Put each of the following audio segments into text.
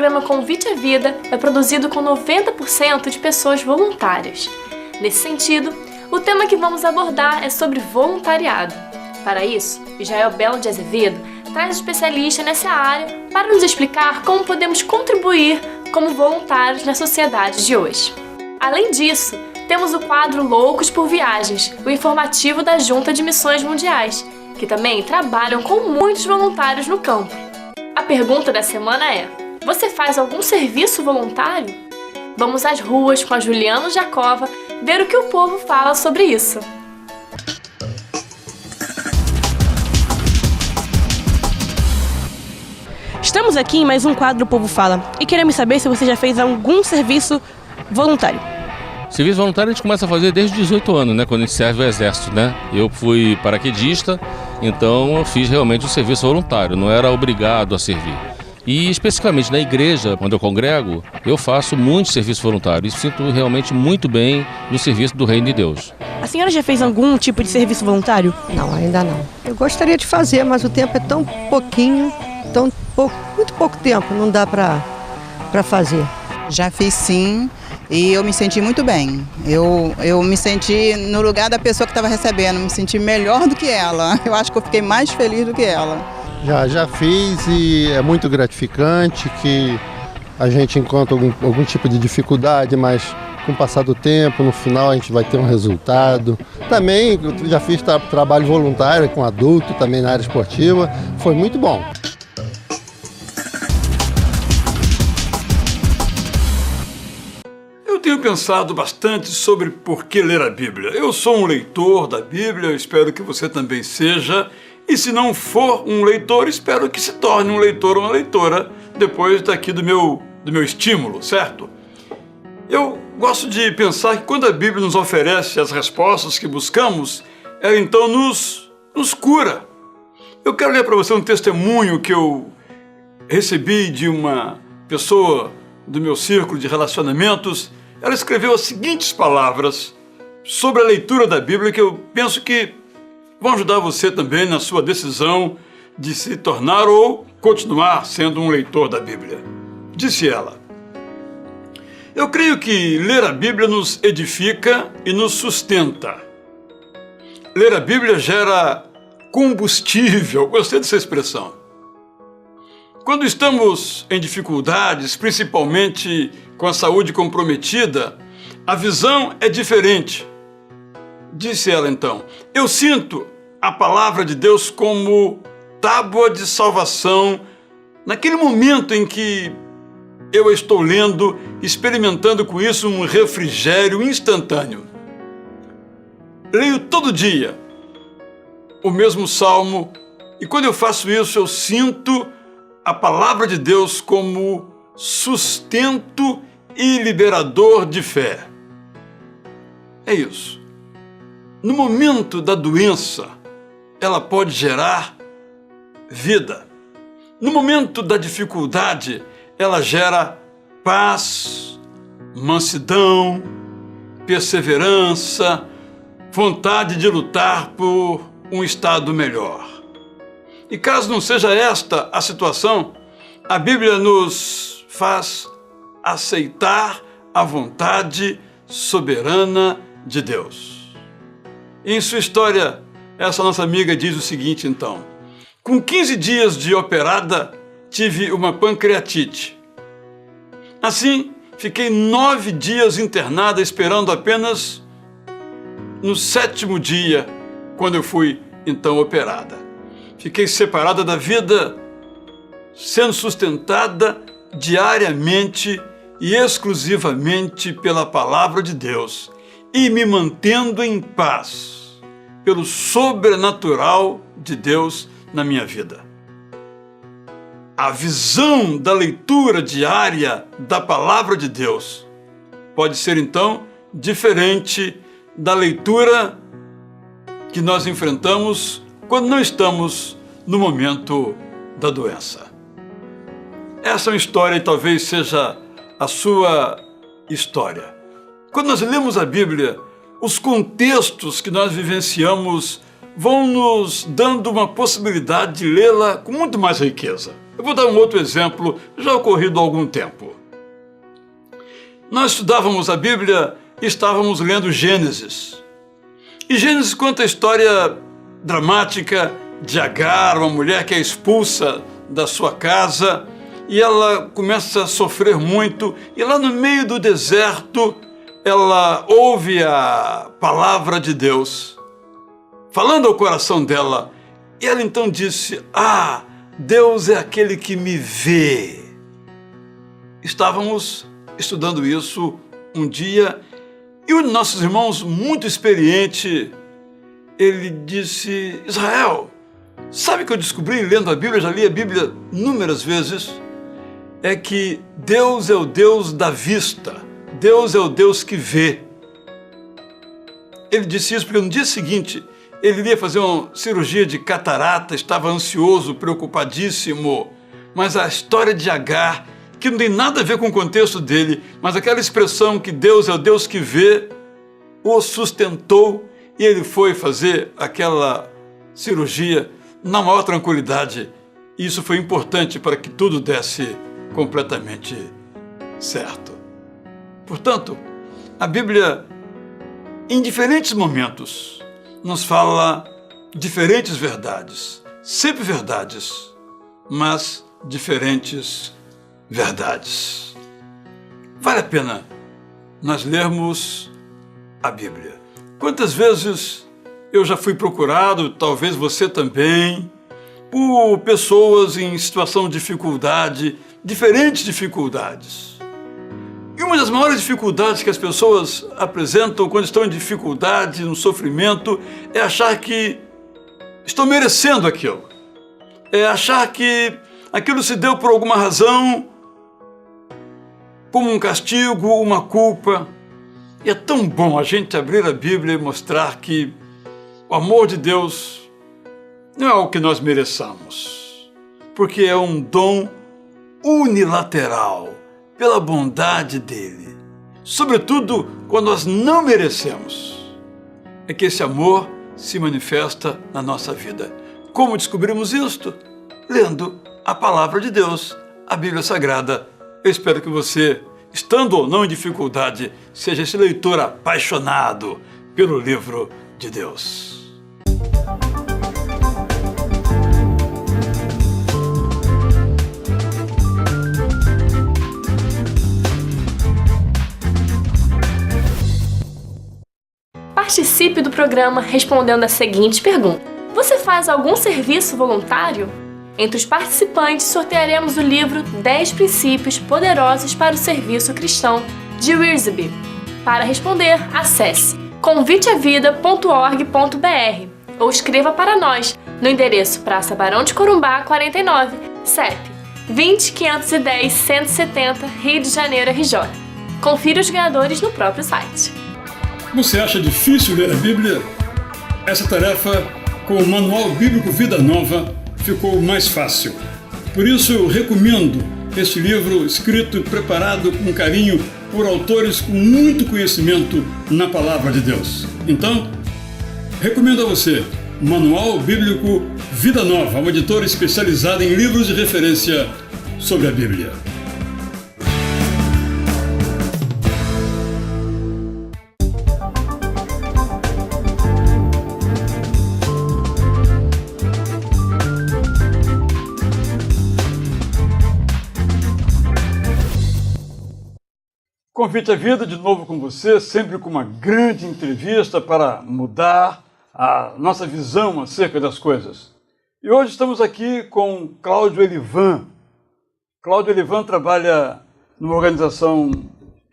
programa Convite à Vida é produzido com 90% de pessoas voluntárias. Nesse sentido, o tema que vamos abordar é sobre voluntariado. Para isso, Israel Belo de Azevedo traz especialista nessa área para nos explicar como podemos contribuir como voluntários na sociedade de hoje. Além disso, temos o quadro Loucos por Viagens, o informativo da Junta de Missões Mundiais, que também trabalham com muitos voluntários no campo. A pergunta da semana é: você faz algum serviço voluntário? Vamos às ruas com a Juliana Jacova ver o que o povo fala sobre isso. Estamos aqui em mais um quadro O Povo Fala e queremos saber se você já fez algum serviço voluntário. Serviço voluntário a gente começa a fazer desde 18 anos, né? Quando a gente serve o exército, né? Eu fui paraquedista, então eu fiz realmente um serviço voluntário, não era obrigado a servir. E especificamente na igreja, onde eu congrego, eu faço muito serviço voluntário e sinto realmente muito bem no serviço do Reino de Deus. A senhora já fez algum tipo de serviço voluntário? Não, ainda não. Eu gostaria de fazer, mas o tempo é tão pouquinho, muito pouco tempo, não dá para fazer. Já fiz sim e eu me senti muito bem. Eu me senti no lugar da pessoa que estava recebendo, me senti melhor do que ela. Eu acho que eu fiquei mais feliz do que ela. Já fiz e é muito gratificante que a gente encontra algum tipo de dificuldade, mas com o passar do tempo, no final a gente vai ter um resultado. Também já fiz trabalho voluntário com adulto, também na área esportiva, foi muito bom. Eu tenho pensado bastante sobre por que ler a Bíblia. Eu sou um leitor da Bíblia, eu espero que você também seja. E se não for um leitor, espero que se torne um leitor ou uma leitora depois daqui do meu estímulo, certo? Eu gosto de pensar que quando a Bíblia nos oferece as respostas que buscamos, ela então nos cura. Eu quero ler para você um testemunho que eu recebi de uma pessoa do meu círculo de relacionamentos. Ela escreveu as seguintes palavras sobre a leitura da Bíblia que eu penso que vão ajudar você também na sua decisão de se tornar ou continuar sendo um leitor da Bíblia. Disse ela: eu creio que ler a Bíblia nos edifica e nos sustenta. Ler a Bíblia gera combustível. Gostei dessa expressão. Quando estamos em dificuldades, principalmente com a saúde comprometida, a visão é diferente. Disse ela então: eu sinto a palavra de Deus como tábua de salvação naquele momento em que eu estou lendo, experimentando com isso um refrigério instantâneo. Leio todo dia o mesmo salmo e quando eu faço isso eu sinto a palavra de Deus como sustento e liberador de fé. É isso. No momento da doença, ela pode gerar vida. No momento da dificuldade, ela gera paz, mansidão, perseverança, vontade de lutar por um estado melhor. E caso não seja esta a situação, a Bíblia nos faz aceitar a vontade soberana de Deus. Em sua história, essa nossa amiga diz o seguinte então: com 15 dias de operada, tive uma pancreatite. Assim, fiquei 9 dias internada esperando apenas no 7º dia, quando eu fui então operada. Fiquei separada da vida, sendo sustentada diariamente e exclusivamente pela palavra de Deus e me mantendo em paz pelo sobrenatural de Deus na minha vida. A visão da leitura diária da palavra de Deus pode ser então diferente da leitura que nós enfrentamos quando não estamos no momento da doença. Essa é uma história e talvez seja a sua história. Quando nós lemos a Bíblia, os contextos que nós vivenciamos vão nos dando uma possibilidade de lê-la com muito mais riqueza. Eu vou dar um outro exemplo, já ocorrido há algum tempo. Nós estudávamos a Bíblia e estávamos lendo Gênesis. E Gênesis conta a história dramática de Agar, uma mulher que é expulsa da sua casa, e ela começa a sofrer muito, e lá no meio do deserto, ela ouve a palavra de Deus, falando ao coração dela, e ela então disse: "Ah, Deus é aquele que me vê." Estávamos estudando isso um dia, e um de nossos irmãos, muito experiente, ele disse: "Israel, sabe o que eu descobri lendo a Bíblia? Já li a Bíblia inúmeras vezes. É que Deus é o Deus da vista. Deus é o Deus que vê." Ele disse isso porque no dia seguinte ele iria fazer uma cirurgia de catarata, estava ansioso, preocupadíssimo. Mas a história de Agar, que não tem nada a ver com o contexto dele, mas aquela expressão que Deus é o Deus que vê, o sustentou, e ele foi fazer aquela cirurgia na maior tranquilidade. E isso foi importante para que tudo desse completamente certo. Portanto, a Bíblia, em diferentes momentos, nos fala diferentes verdades, sempre verdades, mas diferentes verdades. Vale a pena nós lermos a Bíblia. Quantas vezes eu já fui procurado, talvez você também, por pessoas em situação de dificuldade, diferentes dificuldades. E uma das maiores dificuldades que as pessoas apresentam quando estão em dificuldade, no sofrimento, é achar que estão merecendo aquilo. É achar que aquilo se deu por alguma razão, como um castigo, uma culpa. E é tão bom a gente abrir a Bíblia e mostrar que o amor de Deus não é algo que nós mereçamos, porque é um dom unilateral, pela bondade dele. Sobretudo quando nós não merecemos, é que esse amor se manifesta na nossa vida. Como descobrimos isto? Lendo a palavra de Deus, a Bíblia Sagrada. Eu espero que você, estando ou não em dificuldade, seja esse leitor apaixonado pelo livro de Deus. Participe do programa respondendo a seguinte pergunta: você faz algum serviço voluntário? Entre os participantes, sortearemos o livro 10 Princípios Poderosos para o Serviço Cristão, de Wiersbe. Para responder, acesse conviteavida.org.br ou escreva para nós no endereço Praça Barão de Corumbá, 49, CEP 20.510.170, Rio de Janeiro, RJ. Confira os ganhadores no próprio site. Você acha difícil ler a Bíblia? Essa tarefa, com o Manual Bíblico Vida Nova, ficou mais fácil. Por isso eu recomendo este livro escrito e preparado com carinho por autores com muito conhecimento na Palavra de Deus. Então, recomendo a você o Manual Bíblico Vida Nova, uma editora especializada em livros de referência sobre a Bíblia. Convite à Vida, de novo com você, sempre com uma grande entrevista para mudar a nossa visão acerca das coisas. E hoje estamos aqui com Cláudio Elivan. Cláudio Elivan trabalha numa organização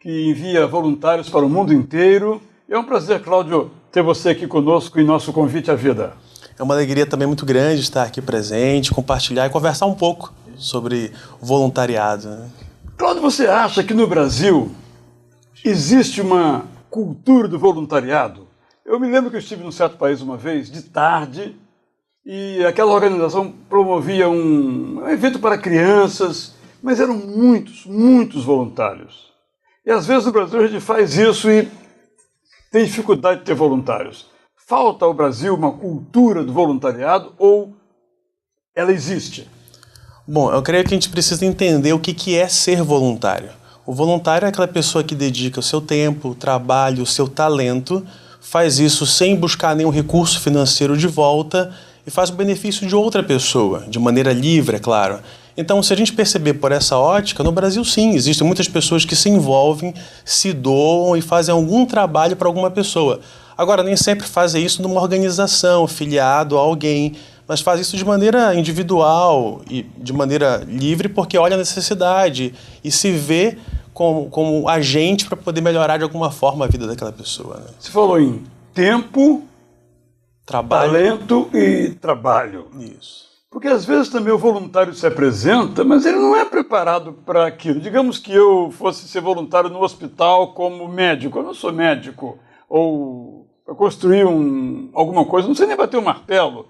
que envia voluntários para o mundo inteiro. É um prazer, Cláudio, ter você aqui conosco em nosso Convite à Vida. É uma alegria também muito grande estar aqui presente, compartilhar e conversar um pouco sobre voluntariado. Cláudio, você acha que no Brasil existe uma cultura do voluntariado? Eu me lembro que eu estive num certo país uma vez, de tarde, e aquela organização promovia um evento para crianças, mas eram muitos voluntários. E às vezes no Brasil a gente faz isso e tem dificuldade de ter voluntários. Falta ao Brasil uma cultura do voluntariado ou ela existe? Bom, eu creio que a gente precisa entender o que é ser voluntário. O voluntário é aquela pessoa que dedica o seu tempo, o trabalho, o seu talento, faz isso sem buscar nenhum recurso financeiro de volta e faz o benefício de outra pessoa, de maneira livre, é claro. Então, se a gente perceber por essa ótica, no Brasil sim, existem muitas pessoas que se envolvem, se doam e fazem algum trabalho para alguma pessoa. Agora, nem sempre fazem isso numa organização, filiado a alguém, mas faz isso de maneira individual e de maneira livre porque olha a necessidade e se vê como agente para poder melhorar de alguma forma a vida daquela pessoa. Né? Você falou em tempo, trabalho, talento e trabalho. Isso. Porque às vezes também o voluntário se apresenta, mas ele não é preparado para aquilo. Digamos que eu fosse ser voluntário no hospital como médico. Eu não sou médico. Ou eu construir alguma coisa, não sei nem bater um martelo.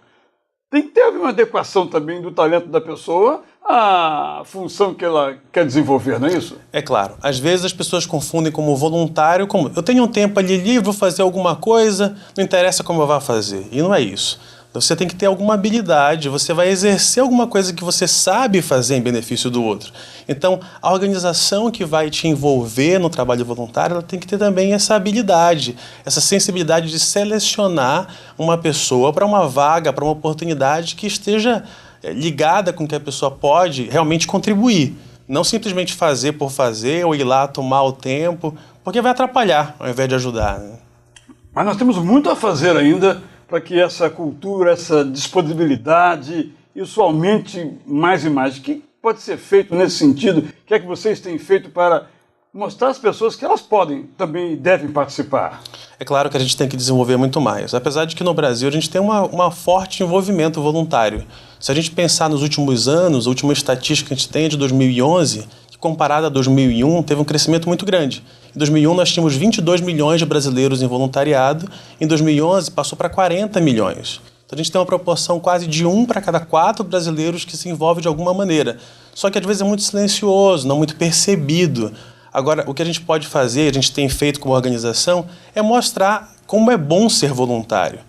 Tem que ter uma adequação também do talento da pessoa à função que ela quer desenvolver, não é isso? É claro. Às vezes as pessoas confundem como voluntário, como eu tenho um tempo ali livre, vou fazer alguma coisa, não interessa como eu vá fazer. E não é isso. Você tem que ter alguma habilidade, você vai exercer alguma coisa que você sabe fazer em benefício do outro. Então, a organização que vai te envolver no trabalho voluntário, ela tem que ter também essa habilidade, essa sensibilidade de selecionar uma pessoa para uma vaga, para uma oportunidade que esteja ligada com o que a pessoa pode realmente contribuir. Não simplesmente fazer por fazer ou ir lá tomar o tempo, porque vai atrapalhar ao invés de ajudar. Né? Mas nós temos muito a fazer ainda para que essa cultura, essa disponibilidade, isso aumente mais e mais. O que pode ser feito nesse sentido? O que é que vocês têm feito para mostrar às pessoas que elas podem também e devem participar? É claro que a gente tem que desenvolver muito mais. Apesar de que no Brasil a gente tem um forte envolvimento voluntário. Se a gente pensar nos últimos anos, a última estatística que a gente tem é de 2011, que comparada a 2001 teve um crescimento muito grande. Em 2001 nós tínhamos 22 milhões de brasileiros em voluntariado, em 2011 passou para 40 milhões. Então a gente tem uma proporção quase de 1 para cada 4 brasileiros que se envolve de alguma maneira. Só que às vezes é muito silencioso, não muito percebido. Agora, o que a gente pode fazer, a gente tem feito como organização, é mostrar como é bom ser voluntário.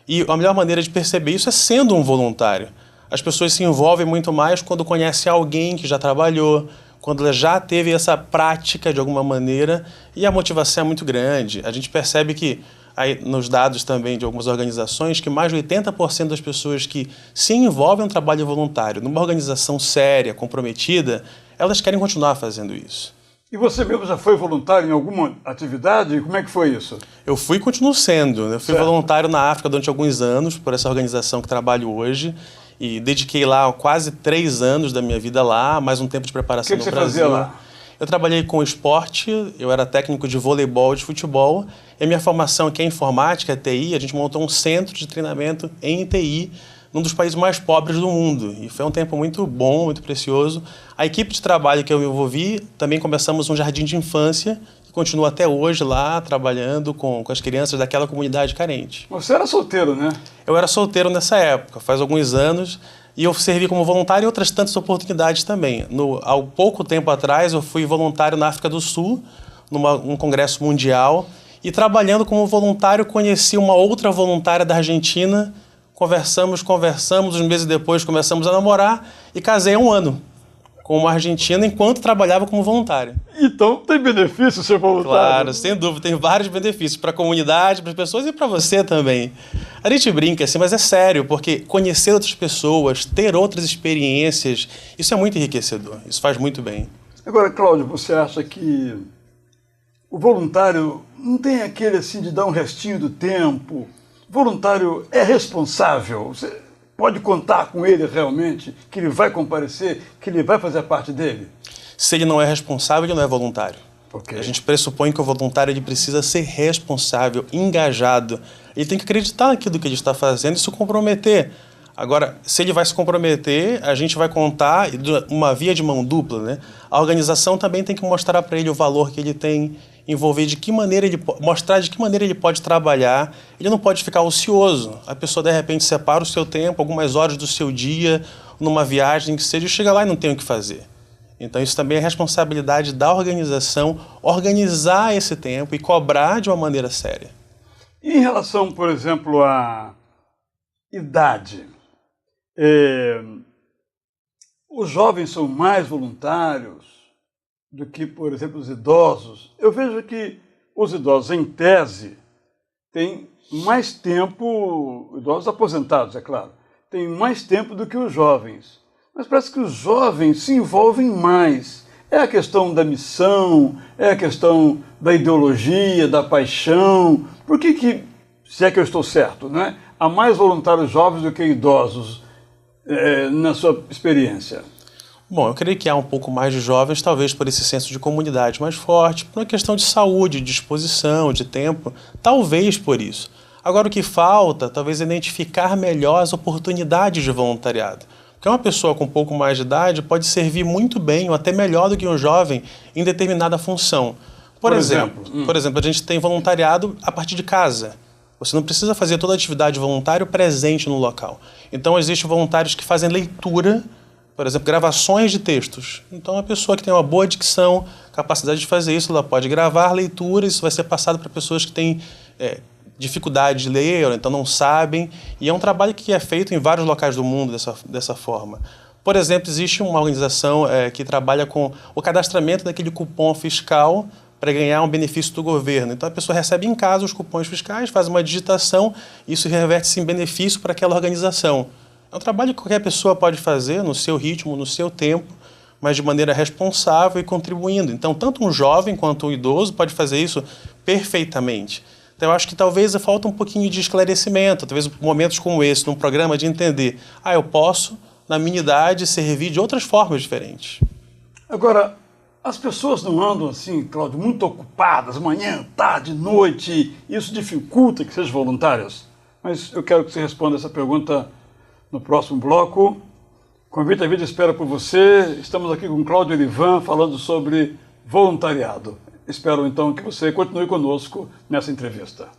E a melhor maneira de perceber isso é sendo um voluntário. As pessoas se envolvem muito mais quando conhecem alguém que já trabalhou, quando ela já teve essa prática de alguma maneira, e a motivação é muito grande. A gente percebe que, aí, nos dados também de algumas organizações, que mais de 80% das pessoas que se envolvem no trabalho voluntário, numa organização séria, comprometida, elas querem continuar fazendo isso. E você mesmo já foi voluntário em alguma atividade? Como é que foi isso? Eu fui e continuo sendo. Eu fui voluntário na África durante alguns anos, por essa organização que trabalho hoje, e dediquei lá quase 3 anos da minha vida lá, mais um tempo de preparação no Brasil. O que você fazia lá? Eu trabalhei com esporte, eu era técnico de voleibol e de futebol, e a minha formação aqui é informática, é TI, a gente montou um centro de treinamento em TI, num dos países mais pobres do mundo. E foi um tempo muito bom, muito precioso. A equipe de trabalho que eu me envolvi, também começamos um jardim de infância, que continua até hoje lá, trabalhando com as crianças daquela comunidade carente. Você era solteiro, né? Eu era solteiro nessa época, faz alguns anos, e eu servi como voluntário em outras tantas oportunidades também. Há pouco tempo atrás, eu fui voluntário na África do Sul, num congresso mundial, e trabalhando como voluntário, conheci uma outra voluntária da Argentina. Conversamos, uns meses depois começamos a namorar e casei há 1 ano com uma argentina enquanto trabalhava como voluntário. Então tem benefício ser voluntário? Claro, sem dúvida, tem vários benefícios para a comunidade, para as pessoas e para você também. A gente brinca assim, mas é sério, porque conhecer outras pessoas, ter outras experiências, isso é muito enriquecedor, isso faz muito bem. Agora, Cláudio, você acha que o voluntário não tem aquele assim de dar um restinho do tempo? O voluntário é responsável? Você pode contar com ele realmente, que ele vai comparecer, que ele vai fazer parte dele? Se ele não é responsável, ele não é voluntário. Okay. A gente pressupõe que o voluntário ele precisa ser responsável, engajado. Ele tem que acreditar naquilo que ele está fazendo e se comprometer. Agora, se ele vai se comprometer, a gente vai contar uma via de mão dupla, né? A organização também tem que mostrar para ele o valor que ele tem, envolver de que maneira mostrar de que maneira ele pode trabalhar. Ele não pode ficar ocioso. A pessoa, de repente, separa o seu tempo, algumas horas do seu dia, numa viagem que seja, e chega lá e não tem o que fazer. Então, isso também é responsabilidade da organização, organizar esse tempo e cobrar de uma maneira séria. E em relação, por exemplo, à idade, os jovens são mais voluntários do que, por exemplo, os idosos. Eu vejo que os idosos, em tese, têm mais tempo, idosos aposentados, é claro, têm mais tempo do que os jovens. Mas parece que os jovens se envolvem mais. É a questão da missão, é a questão da ideologia, da paixão. Por que, se é que eu estou certo, né? Há mais voluntários jovens do que idosos, na sua experiência? Bom, eu creio que há um pouco mais de jovens, talvez por esse senso de comunidade mais forte, por uma questão de saúde, de disposição, de tempo, talvez por isso. Agora, o que falta, talvez, é identificar melhor as oportunidades de voluntariado. Porque uma pessoa com um pouco mais de idade pode servir muito bem, ou até melhor do que um jovem, em determinada função. Por exemplo, a gente tem voluntariado a partir de casa. Você não precisa fazer toda a atividade voluntária presente no local. Então, existem voluntários que fazem leitura, por exemplo, gravações de textos. Então, a pessoa que tem uma boa dicção, capacidade de fazer isso, ela pode gravar leituras, isso vai ser passado para pessoas que têm dificuldade de ler, ou então não sabem. E é um trabalho que é feito em vários locais do mundo dessa forma. Por exemplo, existe uma organização que trabalha com o cadastramento daquele cupom fiscal para ganhar um benefício do governo. Então, a pessoa recebe em casa os cupons fiscais, faz uma digitação, e isso reverte-se em benefício para aquela organização. É um trabalho que qualquer pessoa pode fazer no seu ritmo, no seu tempo, mas de maneira responsável e contribuindo. Então, tanto um jovem quanto um idoso pode fazer isso perfeitamente. Então, eu acho que talvez falta um pouquinho de esclarecimento, talvez momentos como esse, num programa de entender, eu posso, na minha idade, servir de outras formas diferentes. Agora, as pessoas não andam assim, Cláudio, muito ocupadas, manhã, tarde, noite, isso dificulta que sejam voluntárias? Mas eu quero que você responda essa pergunta no próximo bloco. Convite à Vida espera por você. Estamos aqui com Cláudio Elivan falando sobre voluntariado. Espero então que você continue conosco nessa entrevista.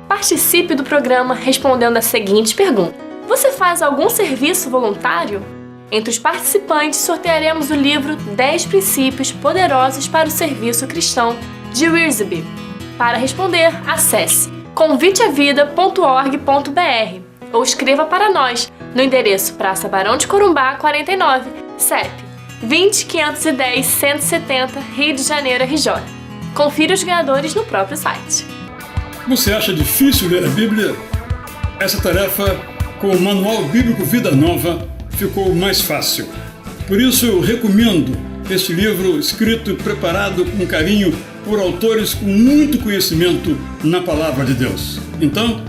Participe do programa respondendo a seguinte pergunta: você faz algum serviço voluntário? Entre os participantes, sortearemos o livro 10 Princípios Poderosos para o Serviço Cristão, de Wiersbe. Para responder, acesse conviteavida.org.br ou escreva para nós no endereço Praça Barão de Corumbá, 49, CEP 20 510 170, Rio de Janeiro, RJ. Confira os ganhadores no próprio site. Você acha difícil ler a Bíblia? Essa tarefa, com o Manual Bíblico Vida Nova, ficou mais fácil. Por isso eu recomendo este livro escrito e preparado com carinho por autores com muito conhecimento na Palavra de Deus. Então,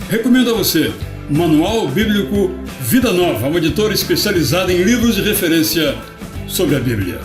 recomendo a você Manual Bíblico Vida Nova, uma editora especializada em livros de referência sobre a Bíblia.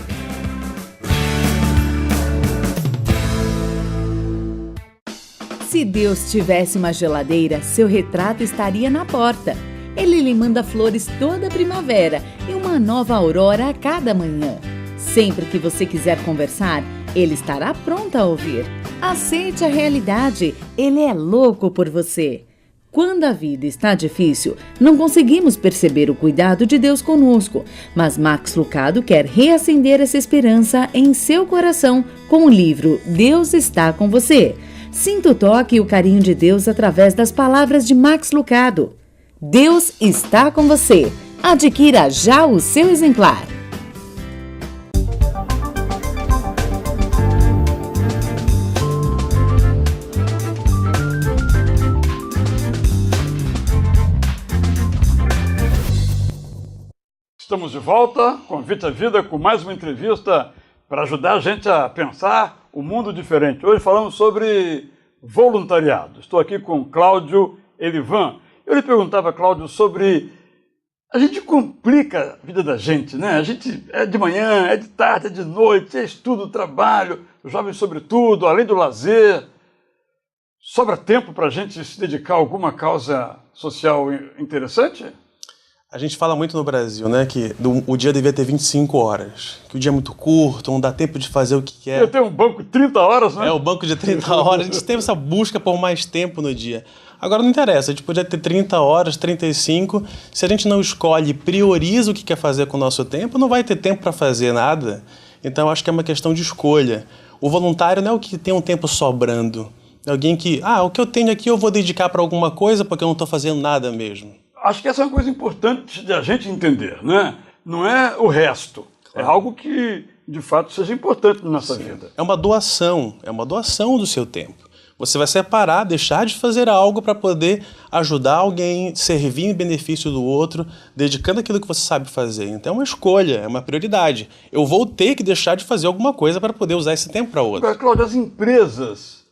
Se Deus tivesse uma geladeira, seu retrato estaria na porta. Ele lhe manda flores toda primavera e uma nova aurora a cada manhã. Sempre que você quiser conversar, ele estará pronto a ouvir. Aceite a realidade, ele é louco por você. Quando a vida está difícil, não conseguimos perceber o cuidado de Deus conosco, mas Max Lucado quer reacender essa esperança em seu coração com o livro Deus está com você. Sinta o toque e o carinho de Deus através das palavras de Max Lucado. Deus está com você. Adquira já o seu exemplar. Estamos de volta, Convite à Vida, com mais uma entrevista para ajudar a gente a pensar o mundo diferente. Hoje falamos sobre voluntariado. Estou aqui com Cláudio Elivan. Eu lhe perguntava, Cláudio, sobre... A gente complica a vida da gente, né? A gente é de manhã, é de tarde, é de noite, é estudo, trabalho, jovens sobretudo, além do lazer. Sobra tempo para a gente se dedicar a alguma causa social interessante? A gente fala muito no Brasil, né, que o dia devia ter 25 horas, que o dia é muito curto, não dá tempo de fazer o que quer. Devia ter um banco de 30 horas, né? É, o banco de 30 horas, a gente teve essa busca por mais tempo no dia. Agora não interessa, a gente podia ter 30 horas, 35, se a gente não escolhe e prioriza o que quer fazer com o nosso tempo, não vai ter tempo para fazer nada. Então, acho que é uma questão de escolha. O voluntário não é o que tem um tempo sobrando. É alguém que, o que eu tenho aqui eu vou dedicar para alguma coisa porque eu não estou fazendo nada mesmo. Acho que essa é uma coisa importante de a gente entender, né? Não é o resto. Claro. É algo que, de fato, seja importante na nossa vida. É uma doação do seu tempo. Você vai separar, deixar de fazer algo para poder ajudar alguém, servir em benefício do outro, dedicando aquilo que você sabe fazer. Então é uma escolha, é uma prioridade. Eu vou ter que deixar de fazer alguma coisa para poder usar esse tempo para outra. Agora, Cláudio, as empresas,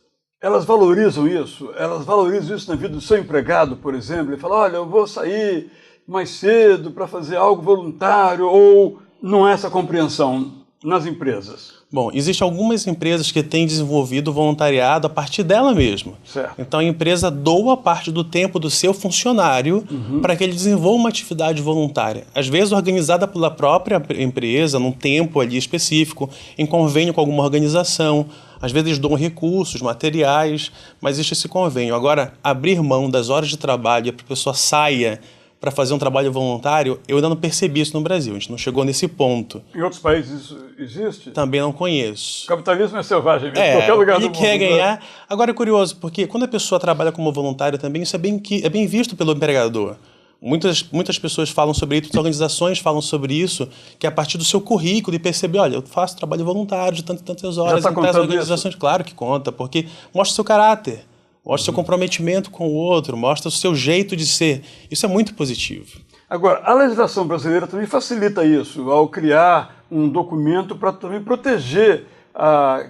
elas valorizam isso? Elas valorizam isso na vida do seu empregado, por exemplo? Ele fala, olha, eu vou sair mais cedo para fazer algo voluntário, ou não é essa compreensão nas empresas? Bom, existem algumas empresas que têm desenvolvido voluntariado a partir dela mesma. Certo. Então a empresa doa parte do tempo do seu funcionário para que ele desenvolva uma atividade voluntária. Às vezes organizada pela própria empresa, num tempo ali específico, em convênio com alguma organização. Às vezes doam recursos, materiais, mas existe esse convênio. Agora, abrir mão das horas de trabalho para a pessoa saia para fazer um trabalho voluntário, eu ainda não percebi isso no Brasil. A gente não chegou nesse ponto. Em outros países isso existe? Também não conheço. O capitalismo é selvagem, em qualquer lugar do mundo. Ele quer ganhar. Agora é curioso, porque quando a pessoa trabalha como voluntário também, isso é bem visto pelo empregador. Muitas pessoas falam sobre isso, muitas organizações falam sobre isso, que é a partir do seu currículo e perceber, olha, eu faço trabalho voluntário de tantas horas. Já está contando organizações, claro que conta, porque mostra o seu caráter. Mostra o seu comprometimento com o outro, mostra o seu jeito de ser. Isso é muito positivo. Agora, a legislação brasileira também facilita isso, ao criar um documento para também proteger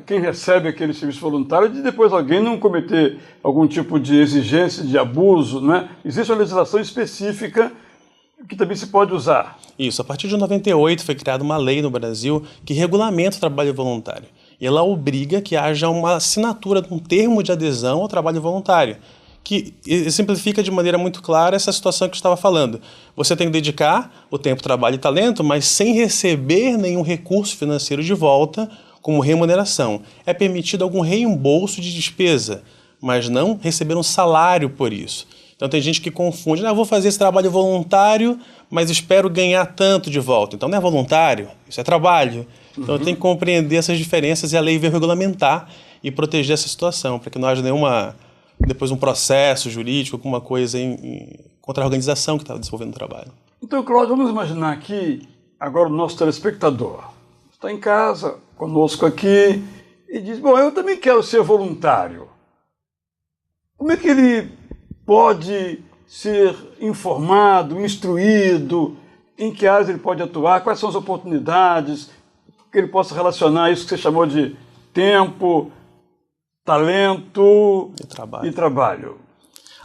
quem recebe aquele serviço voluntário de depois alguém não cometer algum tipo de exigência, de abuso, né? Existe uma legislação específica que também se pode usar. Isso, a partir de 98 foi criada uma lei no Brasil que regulamenta o trabalho voluntário. E ela obriga que haja uma assinatura de um termo de adesão ao trabalho voluntário, que simplifica de maneira muito clara essa situação que eu estava falando. Você tem que dedicar o tempo, trabalho e talento, mas sem receber nenhum recurso financeiro de volta como remuneração. É permitido algum reembolso de despesa, mas não receber um salário por isso. Então tem gente que confunde, vou fazer esse trabalho voluntário, mas espero ganhar tanto de volta. Então não é voluntário, isso é trabalho. Então tem que compreender essas diferenças e a lei veio regulamentar e proteger essa situação, para que não haja depois um processo jurídico, alguma coisa contra a organização que está desenvolvendo o trabalho. Então, Cláudio, vamos imaginar aqui, agora o nosso telespectador está em casa, conosco aqui, e diz, bom, eu também quero ser voluntário. Como é que ele pode ser informado, instruído, em que áreas ele pode atuar, quais são as oportunidades, que ele possa relacionar isso que você chamou de tempo, talento e trabalho?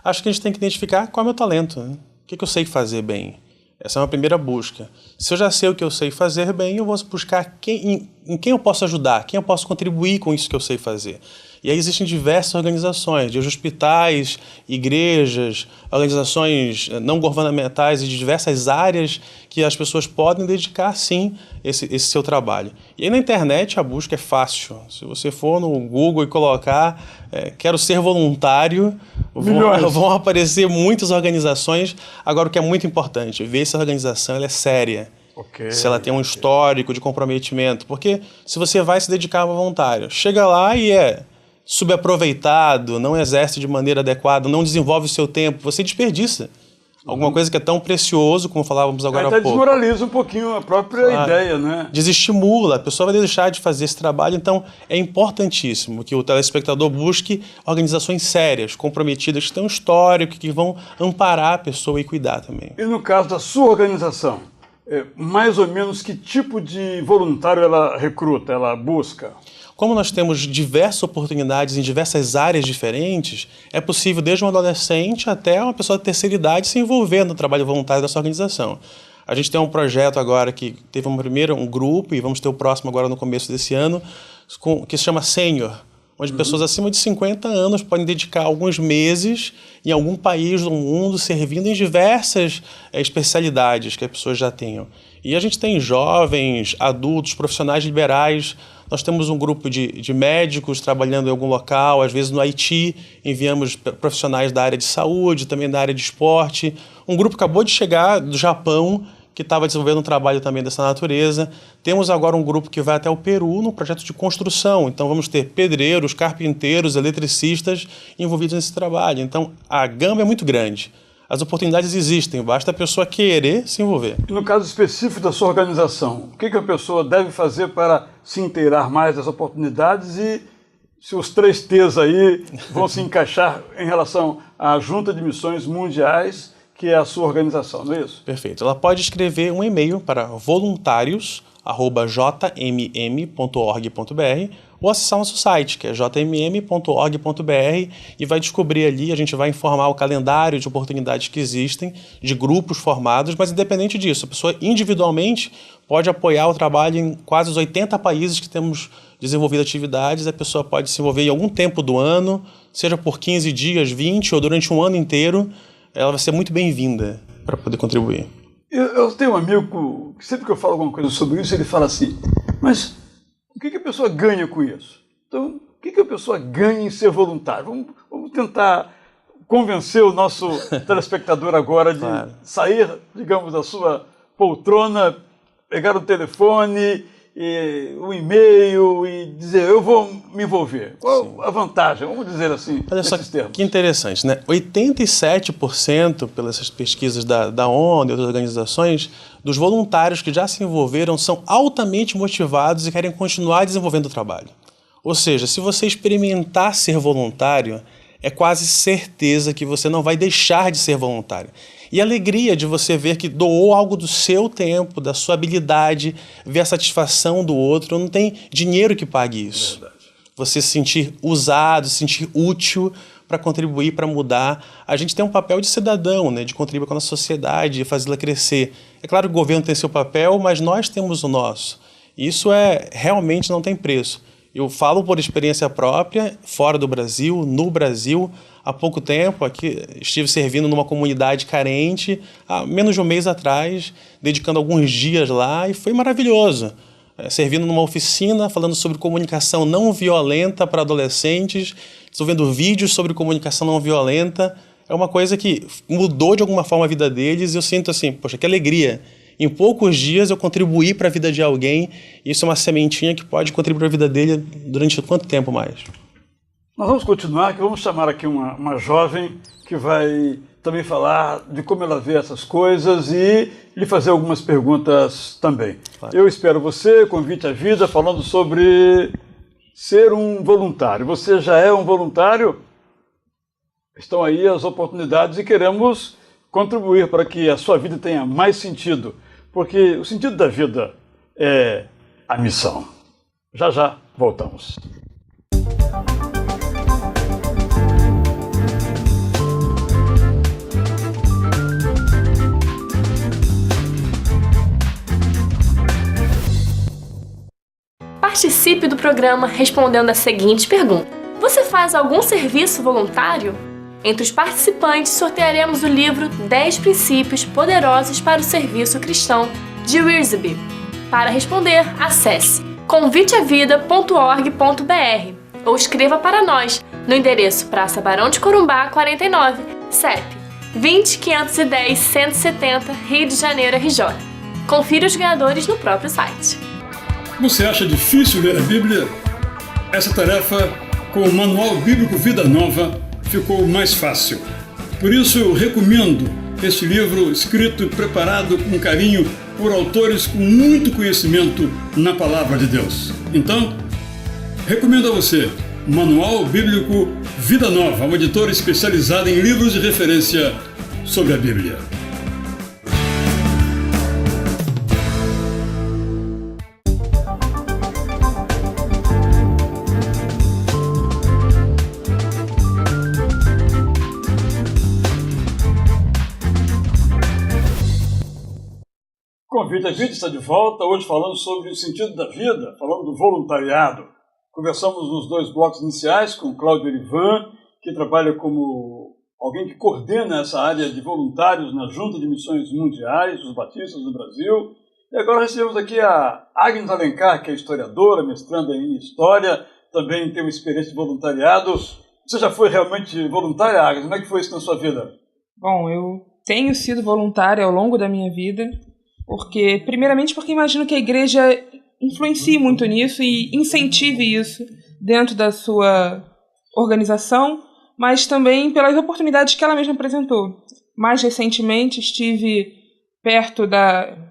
Acho que a gente tem que identificar qual é o meu talento, né? O que eu sei fazer bem. Essa é uma primeira busca. Se eu já sei o que eu sei fazer bem, eu vou buscar em quem eu posso ajudar, quem eu posso contribuir com isso que eu sei fazer. E aí existem diversas organizações, de hospitais, igrejas, organizações não governamentais e de diversas áreas que as pessoas podem dedicar, sim, esse seu trabalho. E aí na internet a busca é fácil. Se você for no Google e colocar quero ser voluntário, vão aparecer muitas organizações. Agora o que é muito importante, ver se a organização ela é séria. Se ela tem um histórico de comprometimento. Porque se você vai se dedicar a voluntário, chega lá e subaproveitado, não exerce de maneira adequada, não desenvolve o seu tempo, você desperdiça alguma coisa que é tão precioso, como falávamos agora há pouco. Desmoraliza um pouquinho a própria ideia, né? Desestimula, a pessoa vai deixar de fazer esse trabalho, então é importantíssimo que o telespectador busque organizações sérias, comprometidas, que têm um histórico, que vão amparar a pessoa e cuidar também. E no caso da sua organização, mais ou menos que tipo de voluntário ela recruta, ela busca? Como nós temos diversas oportunidades em diversas áreas diferentes, é possível desde um adolescente até uma pessoa de terceira idade se envolver no trabalho voluntário dessa organização. A gente tem um projeto agora que teve um grupo, e vamos ter o próximo agora no começo desse ano, que se chama Sênior, onde pessoas acima de 50 anos podem dedicar alguns meses em algum país do mundo, servindo em diversas especialidades que as pessoas já tenham. E a gente tem jovens, adultos, profissionais liberais. Nós temos um grupo de médicos trabalhando em algum local, às vezes no Haiti, enviamos profissionais da área de saúde, também da área de esporte. Um grupo acabou de chegar do Japão, que estava desenvolvendo um trabalho também dessa natureza. Temos agora um grupo que vai até o Peru no projeto de construção. Então vamos ter pedreiros, carpinteiros, eletricistas envolvidos nesse trabalho. Então a gama é muito grande. As oportunidades existem, basta a pessoa querer se envolver. E no caso específico da sua organização, o que a pessoa deve fazer para se inteirar mais das oportunidades e se os 3 T's aí vão se encaixar em relação à Junta de Missões Mundiais, que é a sua organização, não é isso? Perfeito. Ela pode escrever um e-mail para voluntários@jmm.org.br ou acessar nosso site, que é jmm.org.br, e vai descobrir ali, a gente vai informar o calendário de oportunidades que existem, de grupos formados, mas independente disso, a pessoa individualmente pode apoiar o trabalho em quase os 80 países que temos desenvolvido atividades. A pessoa pode se envolver em algum tempo do ano, seja por 15 dias, 20 ou durante um ano inteiro. Ela vai ser muito bem-vinda para poder contribuir. Eu tenho um amigo que sempre que eu falo alguma coisa sobre isso, ele fala assim, mas o que a pessoa ganha com isso? Então, o que a pessoa ganha em ser voluntário? Vamos tentar convencer o nosso telespectador agora de sair, digamos, da sua poltrona, pegar o telefone, um e-mail e dizer, eu vou me envolver. Qual a vantagem? Vamos dizer assim, olha só nesses termos. Que interessante, né? 87%, pelas pesquisas da ONU e outras organizações, dos voluntários que já se envolveram são altamente motivados e querem continuar desenvolvendo o trabalho. Ou seja, se você experimentar ser voluntário, é quase certeza que você não vai deixar de ser voluntário. E a alegria de você ver que doou algo do seu tempo, da sua habilidade, ver a satisfação do outro, não tem dinheiro que pague isso. Você se sentir usado, se sentir útil para contribuir, para mudar. A gente tem um papel de cidadão, né, de contribuir com a nossa sociedade, de fazê-la crescer. É claro que o governo tem seu papel, mas nós temos o nosso. Isso realmente não tem preço. Eu falo por experiência própria, fora do Brasil, no Brasil. Há pouco tempo, aqui estive servindo numa comunidade carente, há menos de um mês atrás, dedicando alguns dias lá, e foi maravilhoso. Servindo numa oficina, falando sobre comunicação não violenta para adolescentes, desenvolvendo vídeos sobre comunicação não violenta. É uma coisa que mudou de alguma forma a vida deles, e eu sinto assim, poxa, que alegria. Em poucos dias eu contribuí para a vida de alguém, e isso é uma sementinha que pode contribuir para a vida dele durante quanto tempo mais? Nós vamos continuar, que vamos chamar aqui uma jovem que vai também falar de como ela vê essas coisas e lhe fazer algumas perguntas também. Claro. Eu espero você, Convite à Vida, falando sobre ser um voluntário. Você já é um voluntário? Estão aí as oportunidades e queremos contribuir para que a sua vida tenha mais sentido, porque o sentido da vida é a missão. Já voltamos. Participe do programa respondendo a seguinte pergunta: você faz algum serviço voluntário? Entre os participantes, sortearemos o livro 10 Princípios Poderosos para o Serviço Cristão, de Wiersbe. Para responder, acesse conviteavida.org.br ou escreva para nós no endereço Praça Barão de Corumbá, 49, CEP 20 510 170, Rio de Janeiro, RJ. Confira os ganhadores no próprio site. Você acha difícil ler a Bíblia? Essa tarefa, com o Manual Bíblico Vida Nova, ficou mais fácil. Por isso eu recomendo este livro escrito e preparado com carinho por autores com muito conhecimento na Palavra de Deus. Então, recomendo a você Manual Bíblico Vida Nova, uma editora especializada em livros de referência sobre a Bíblia. Convite à Vida está de volta, hoje falando sobre o sentido da vida, falando do voluntariado. Conversamos nos 2 blocos iniciais com Cláudio Erivan, que trabalha como alguém que coordena essa área de voluntários na Junta de Missões Mundiais, os Batistas do Brasil. E agora recebemos aqui a Agnes Alencar, que é historiadora, mestranda em História, também tem uma experiência de voluntariado. Você já foi realmente voluntária, Agnes? Como é que foi isso na sua vida? Bom, eu tenho sido voluntária ao longo da minha vida. Primeiramente porque imagino que a igreja influencie muito nisso e incentive isso dentro da sua organização, mas também pelas oportunidades que ela mesma apresentou. Mais recentemente estive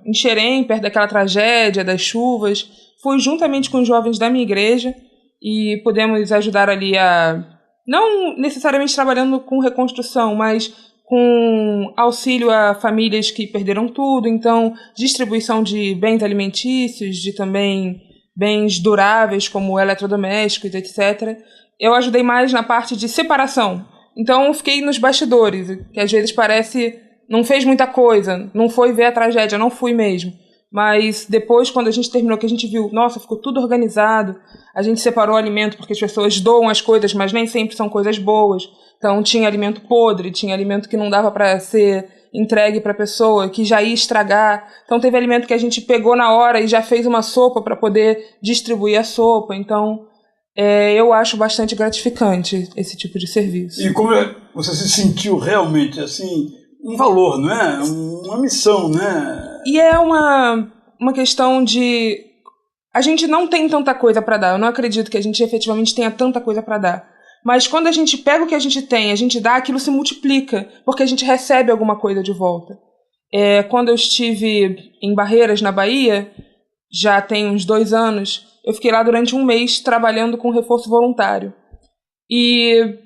em Xerém, perto daquela tragédia das chuvas. Fui juntamente com os jovens da minha igreja e pudemos ajudar ali não necessariamente trabalhando com reconstrução, mas com auxílio a famílias que perderam tudo, então distribuição de bens alimentícios, de também bens duráveis como eletrodomésticos, etc. Eu ajudei mais na parte de separação, então eu fiquei nos bastidores, que às vezes parece não fez muita coisa, não foi ver a tragédia, não fui mesmo. Mas depois, quando a gente terminou, que a gente viu, nossa, ficou tudo organizado, a gente separou o alimento, porque as pessoas doam as coisas, mas nem sempre são coisas boas. Então tinha alimento podre, tinha alimento que não dava para ser entregue para a pessoa, que já ia estragar. Então teve alimento que a gente pegou na hora e já fez uma sopa para poder distribuir a sopa. Então eu acho bastante gratificante esse tipo de serviço. E como você se sentiu realmente assim, um valor, não é? Uma missão, né? E é uma questão de... A gente não tem tanta coisa para dar. Eu não acredito que a gente efetivamente tenha tanta coisa para dar. Mas quando a gente pega o que a gente tem, a gente dá, aquilo se multiplica, porque a gente recebe alguma coisa de volta. Quando eu estive em Barreiras, na Bahia, já tem uns 2 anos, eu fiquei lá durante 1 mês trabalhando com reforço voluntário. E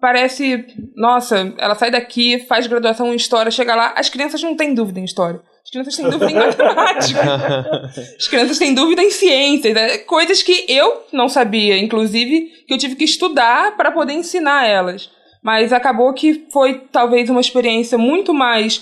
parece, nossa, ela sai daqui, faz graduação em História, chega lá, as crianças não têm dúvida em História. As crianças têm dúvida em matemática. As crianças têm dúvida em ciências. Coisas que eu não sabia, inclusive, que eu tive que estudar para poder ensinar elas. Mas acabou que foi, talvez, uma experiência muito mais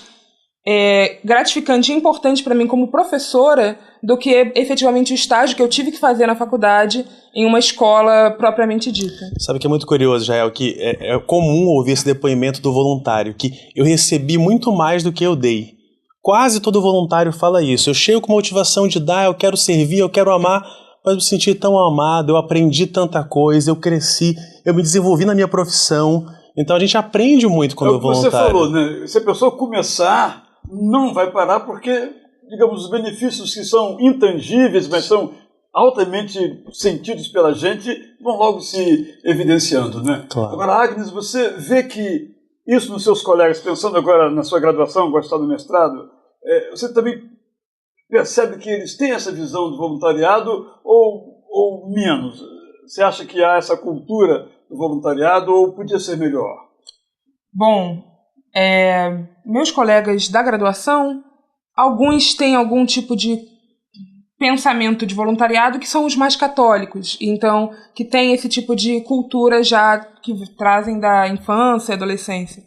gratificante e importante para mim como professora do que, efetivamente, o estágio que eu tive que fazer na faculdade em uma escola propriamente dita. Sabe que é muito curioso, Jael, que é comum ouvir esse depoimento do voluntário, que eu recebi muito mais do que eu dei. Quase todo voluntário fala isso. Eu chego com motivação de dar, eu quero servir, eu quero amar, mas eu me senti tão amado, eu aprendi tanta coisa, eu cresci, eu me desenvolvi na minha profissão. Então a gente aprende muito quando é voluntário. Você falou, né? Se a pessoa começar, não vai parar porque, digamos, os benefícios que são intangíveis, mas são altamente sentidos pela gente, vão logo se evidenciando, né? Claro. Agora, Agnes, você vê que isso nos seus colegas, pensando agora na sua graduação, gostar do mestrado, você também percebe que eles têm essa visão do voluntariado ou menos? Você acha que há essa cultura do voluntariado ou podia ser melhor? Bom, meus colegas da graduação, alguns têm algum tipo de pensamento de voluntariado que são os mais católicos, então que tem esse tipo de cultura já que trazem da infância e adolescência.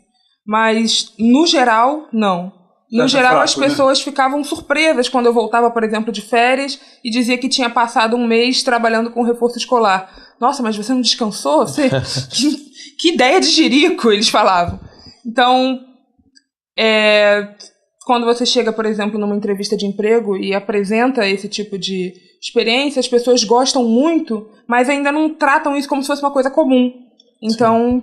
Mas, no geral, não. No geral, fraco, as pessoas ficavam surpresas quando eu voltava, por exemplo, de férias e dizia que tinha passado 1 mês trabalhando com reforço escolar. Nossa, mas você não descansou? Que ideia de jirico, eles falavam. Então, quando você chega, por exemplo, numa entrevista de emprego e apresenta esse tipo de experiência, as pessoas gostam muito, mas ainda não tratam isso como se fosse uma coisa comum. Então,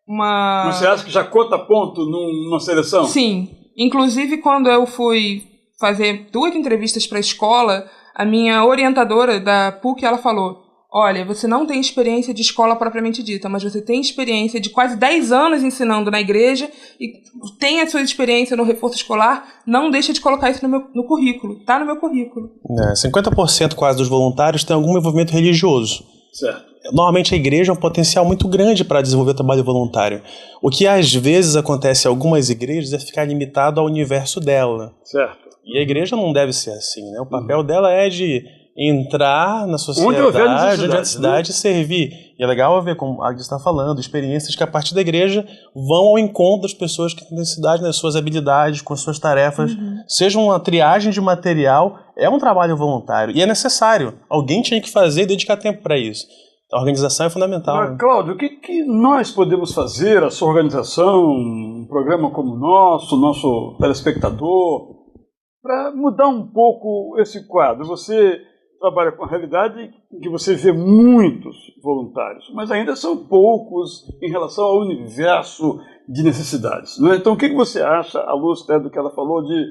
Mas você acha que já conta ponto numa seleção? Sim. Inclusive, quando eu fui fazer 2 entrevistas para a escola, a minha orientadora da PUC, ela falou: olha, você não tem experiência de escola propriamente dita, mas você tem experiência de quase 10 anos ensinando na igreja e tem a sua experiência no reforço escolar, não deixa de colocar isso no currículo. Está no meu currículo. 50% quase dos voluntários têm algum envolvimento religioso. Certo. Normalmente a igreja é um potencial muito grande para desenvolver o trabalho voluntário. O que às vezes acontece em algumas igrejas é ficar limitado ao universo dela. Certo. E a igreja não deve ser assim, né? O papel dela é de entrar na sociedade, onde houver necessidade, e servir. E é legal ver, como a Agnes está falando, experiências que a partir da igreja vão ao encontro das pessoas que têm necessidade nas suas habilidades, com as suas tarefas. Seja uma triagem de material, é um trabalho voluntário e é necessário. Alguém tinha que fazer e dedicar tempo para isso. A organização é fundamental. Mas, Cláudio, o que nós podemos fazer, a sua organização, um programa como o nosso telespectador, para mudar um pouco esse quadro? Você trabalha com a realidade em que você vê muitos voluntários, mas ainda são poucos em relação ao universo de necessidades, não é? Então, o que você acha, à luz do que ela falou, de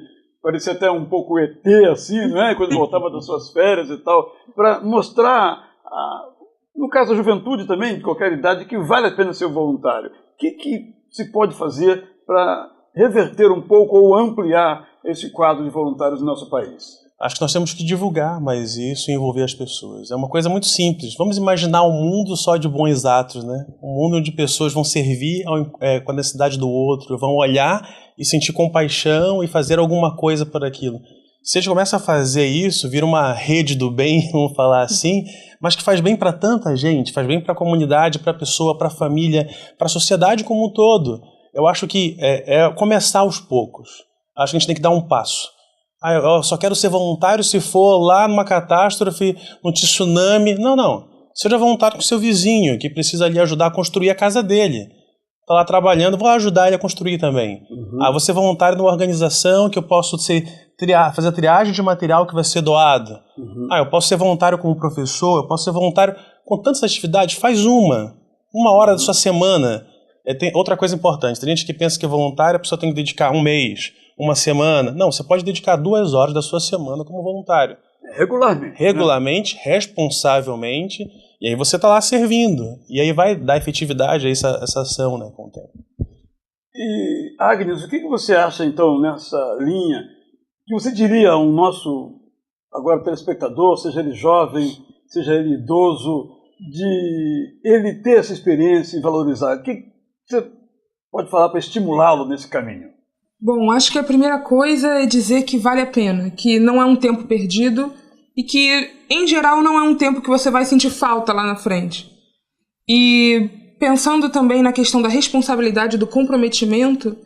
parecia até um pouco ET, assim, né? Quando voltava das suas férias e tal, para mostrar, no caso da juventude também, de qualquer idade, que vale a pena ser voluntário. O que se pode fazer para reverter um pouco ou ampliar esse quadro de voluntários no nosso país? Acho que nós temos que divulgar mais isso e envolver as pessoas. É uma coisa muito simples. Vamos imaginar um mundo só de bons atos, né? Um mundo onde pessoas vão servir com a necessidade do outro, vão olhar e sentir compaixão e fazer alguma coisa por aquilo. Se a gente começa a fazer isso, vira uma rede do bem, vamos falar assim, mas que faz bem para tanta gente, faz bem para a comunidade, para a pessoa, para a família, para a sociedade como um todo. Eu acho que é começar aos poucos. Acho que a gente tem que dar um passo. Eu só quero ser voluntário se for lá numa catástrofe, num tsunami. Não. Seja voluntário com seu vizinho, que precisa ali ajudar a construir a casa dele. Está lá trabalhando, vou ajudar ele a construir também. Vou ser voluntário numa organização que eu posso fazer a triagem de material que vai ser doado. Eu posso ser voluntário como professor, eu posso ser voluntário com tantas atividades. Faz uma hora da sua semana. Tem outra coisa importante, tem gente que pensa que é voluntário, a pessoa tem que dedicar um mês, uma semana. Não, você pode dedicar 2 horas da sua semana como voluntário. Regularmente. Regularmente, né? Responsavelmente, e aí você está lá servindo. E aí vai dar efetividade a essa ação, né, com o tempo. E, Agnes, o que você acha, então, nessa linha, que você diria ao nosso, agora, telespectador, seja ele jovem, seja ele idoso, de ele ter essa experiência e valorizar? O que você pode falar para estimulá-lo nesse caminho? Bom, acho que a primeira coisa é dizer que vale a pena, que não é um tempo perdido e que, em geral, não é um tempo que você vai sentir falta lá na frente. E pensando também na questão da responsabilidade, do comprometimento,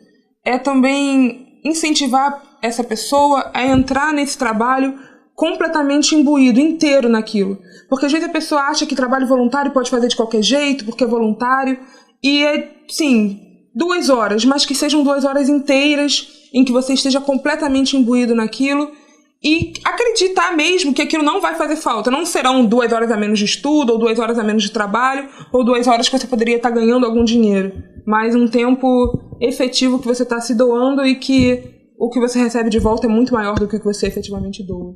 é também incentivar essa pessoa a entrar nesse trabalho completamente imbuído, inteiro naquilo. Porque às vezes a pessoa acha que trabalho voluntário pode fazer de qualquer jeito, porque é voluntário, e sim, 2 horas, mas que sejam 2 horas inteiras em que você esteja completamente imbuído naquilo e acreditar mesmo que aquilo não vai fazer falta. Não serão 2 horas a menos de estudo, ou 2 horas a menos de trabalho, ou 2 horas que você poderia estar ganhando algum dinheiro, mas um tempo efetivo que você está se doando e que o que você recebe de volta é muito maior do que o que você efetivamente doa.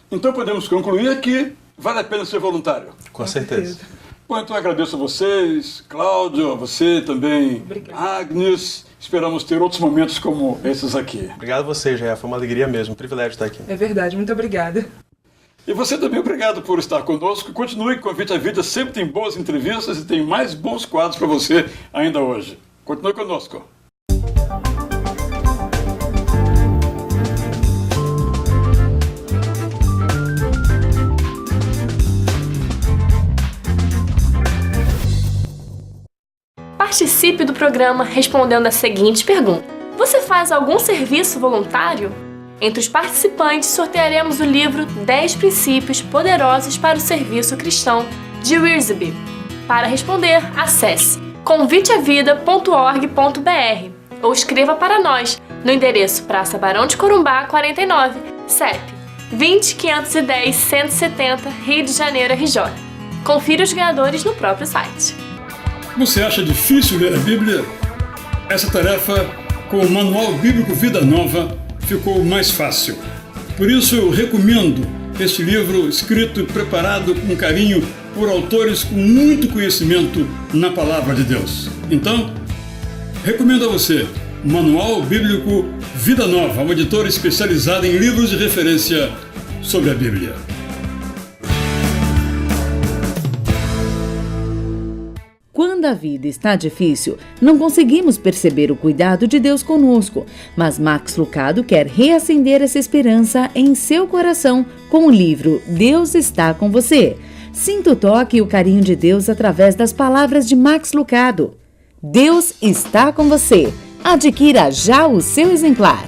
Então podemos concluir que vale a pena ser voluntário. Com certeza. Bom, então agradeço a vocês, Cláudio, a você também, Obrigada. Agnes. Esperamos ter outros momentos como esses aqui. Obrigado a você, Jair. Foi uma alegria mesmo, um privilégio estar aqui. É verdade, muito obrigada. E você também, obrigado por estar conosco. Continue com o Convite à Vida, sempre tem boas entrevistas e tem mais bons quadros para você ainda hoje. Continue conosco. Participe do programa respondendo a seguinte pergunta: você faz algum serviço voluntário? Entre os participantes, sortearemos o livro 10 Princípios Poderosos para o Serviço Cristão, de Wiersbe. Para responder, acesse conviteavida.org.br ou escreva para nós no endereço Praça Barão de Corumbá, 49, CEP 20 510 170, Rio de Janeiro, RJ. Confira os ganhadores no próprio site. Você acha difícil ler a Bíblia? Essa tarefa, com o Manual Bíblico Vida Nova, ficou mais fácil. Por isso eu recomendo este livro escrito e preparado com carinho por autores com muito conhecimento na Palavra de Deus. Então, recomendo a você o Manual Bíblico Vida Nova, uma editora especializada em livros de referência sobre a Bíblia. Quando a vida está difícil, não conseguimos perceber o cuidado de Deus conosco, mas Max Lucado quer reacender essa esperança em seu coração com o livro Deus está com você. Sinta o toque e o carinho de Deus através das palavras de Max Lucado. Deus está com você. Adquira já o seu exemplar.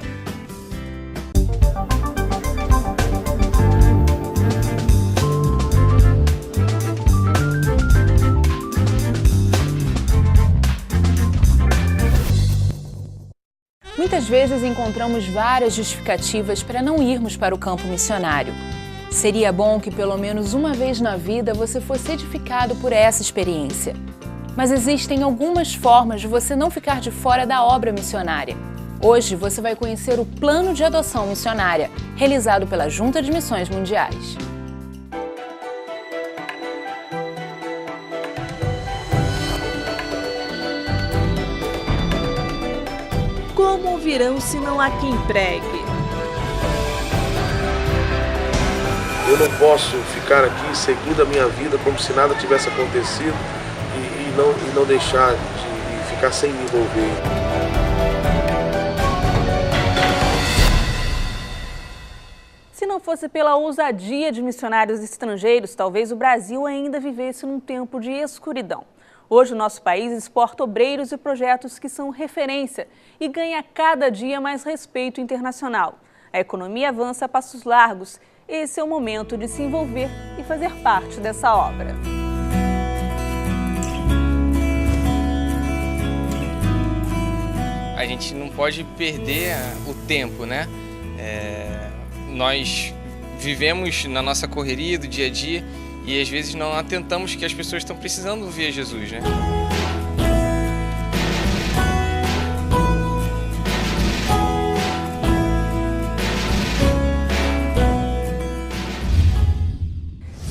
Muitas vezes encontramos várias justificativas para não irmos para o campo missionário. Seria bom que pelo menos uma vez na vida você fosse edificado por essa experiência. Mas existem algumas formas de você não ficar de fora da obra missionária. Hoje você vai conhecer o Plano de Adoção Missionária, realizado pela Junta de Missões Mundiais. Como virão se não há quem pregue? Eu não posso ficar aqui seguindo a minha vida como se nada tivesse acontecido e não deixar de ficar sem me envolver. Se não fosse pela ousadia de missionários estrangeiros, talvez o Brasil ainda vivesse num tempo de escuridão. Hoje o nosso país exporta obreiros e projetos que são referência e ganha cada dia mais respeito internacional. A economia avança a passos largos. Esse é o momento de se envolver e fazer parte dessa obra. A gente não pode perder o tempo, né? Nós vivemos na nossa correria do dia a dia e às vezes não atentamos que as pessoas estão precisando ver Jesus, né?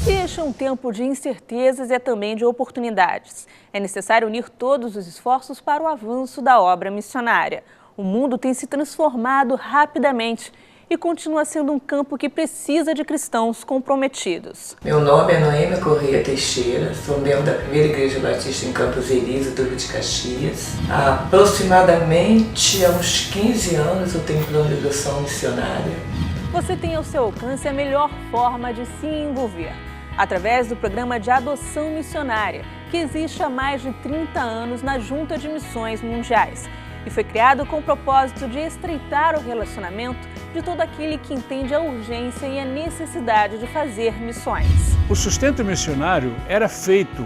Este é um tempo de incertezas e também de oportunidades. É necessário unir todos os esforços para o avanço da obra missionária. O mundo tem se transformado rapidamente e continua sendo um campo que precisa de cristãos comprometidos. Meu nome é Noêmia Correia Teixeira, sou membro da Primeira Igreja Batista em Campos Elíseos, Duque de Caxias. Aproximadamente há uns 15 anos eu tenho plano de adoção missionária. Você tem ao seu alcance a melhor forma de se envolver, através do programa de adoção missionária, que existe há mais de 30 anos na Junta de Missões Mundiais e foi criado com o propósito de estreitar o relacionamento de todo aquele que entende a urgência e a necessidade de fazer missões. O sustento missionário era feito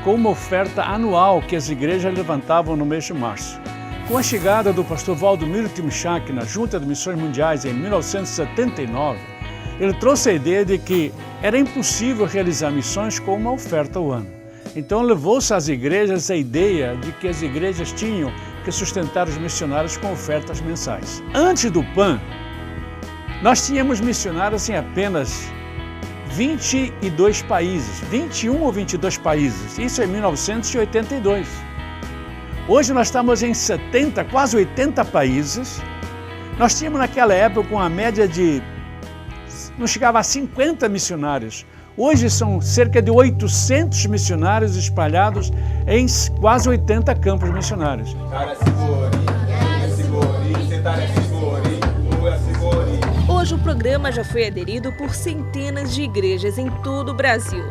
com uma oferta anual que as igrejas levantavam no mês de março. Com a chegada do pastor Valdomiro Timichak na Junta de Missões Mundiais em 1979, ele trouxe a ideia de que era impossível realizar missões com uma oferta ao ano. Então levou-se às igrejas a ideia de que as igrejas tinham que sustentar os missionários com ofertas mensais. Antes do PAN, nós tínhamos missionários em apenas 22 países, 21 ou 22 países, isso em 1982. Hoje nós estamos em 70, quase 80 países. Nós tínhamos naquela época uma média de, não chegava a 50 missionários. Hoje são cerca de 800 missionários espalhados em quase 80 campos missionários. Hoje o programa já foi aderido por centenas de igrejas em todo o Brasil.